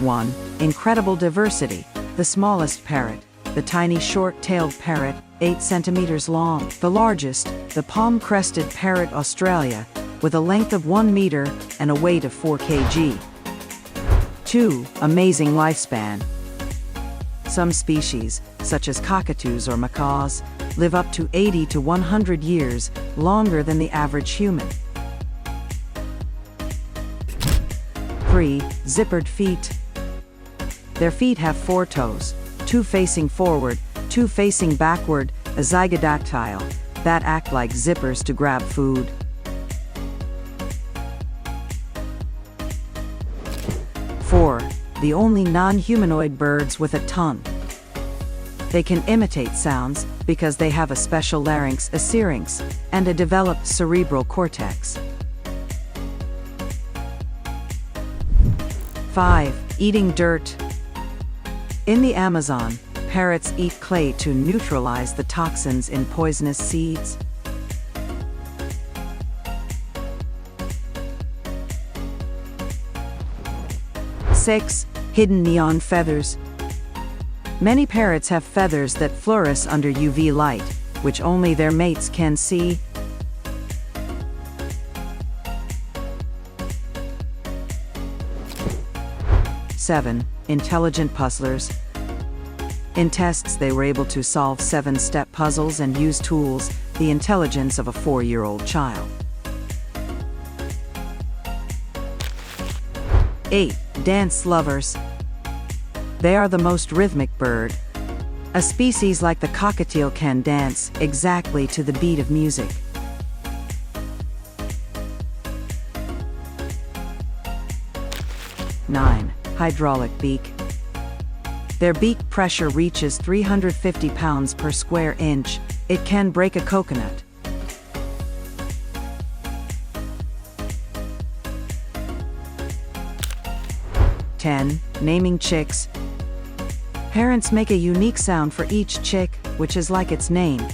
1. Incredible diversity. The smallest parrot, the tiny short-tailed parrot, 8 centimeters long. The largest, the palm-crested parrot Australia, with a length of 1 meter and a weight of 4 kg. 2. Amazing lifespan. Some species, such as cockatoos or macaws, live up to 80 to 100 years, longer than the average human. 3. Zippered feet. Their feet have 4 toes, 2 facing forward, 2 facing backward, a zygodactyl, that act like zippers to grab food. 4. The only non-humanoid birds with a tongue. They can imitate sounds because they have a special larynx, a syrinx, and a developed cerebral cortex. 5. Eating dirt. In the Amazon, parrots eat clay to neutralize the toxins in poisonous seeds. 6. Hidden neon feathers. Many parrots have feathers that fluoresce under UV light, which only their mates can see. 7. Intelligent puzzlers. In tests, they were able to solve 7-step puzzles and use tools the intelligence of a 4-year-old child. 8. Dance lovers. They are the most rhythmic bird. A species like the cockatiel can dance exactly to the beat of music. 9. Hydraulic beak. Their beak pressure reaches 350 pounds per square inch. It can break a coconut. 10. Naming chicks. Parents make a unique sound for each chick, which is like its name.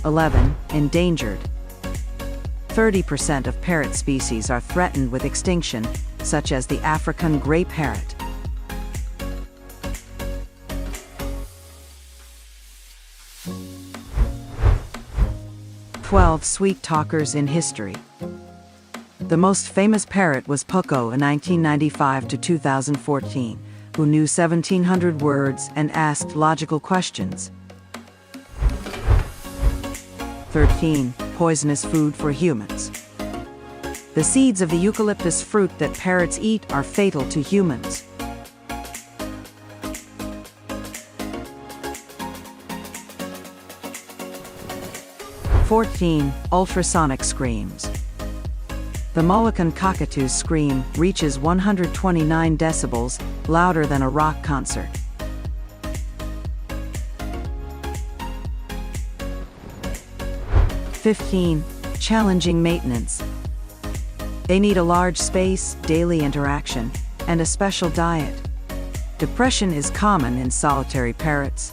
11. Endangered. 30% of parrot species are threatened with extinction, such as the African gray parrot. 12 sweet talkers in history. The most famous parrot was Pucko in 1995 to 2014, who knew 1,700 words and asked logical questions. 13. Poisonous food for humans. The seeds of the eucalyptus fruit that parrots eat are fatal to humans. 14. Ultrasonic screams. The Moluccan cockatoo's scream reaches 129 decibels, louder than a rock concert. 15. Challenging maintenance. They need a large space, daily interaction, and a special diet. Depression is common in solitary parrots.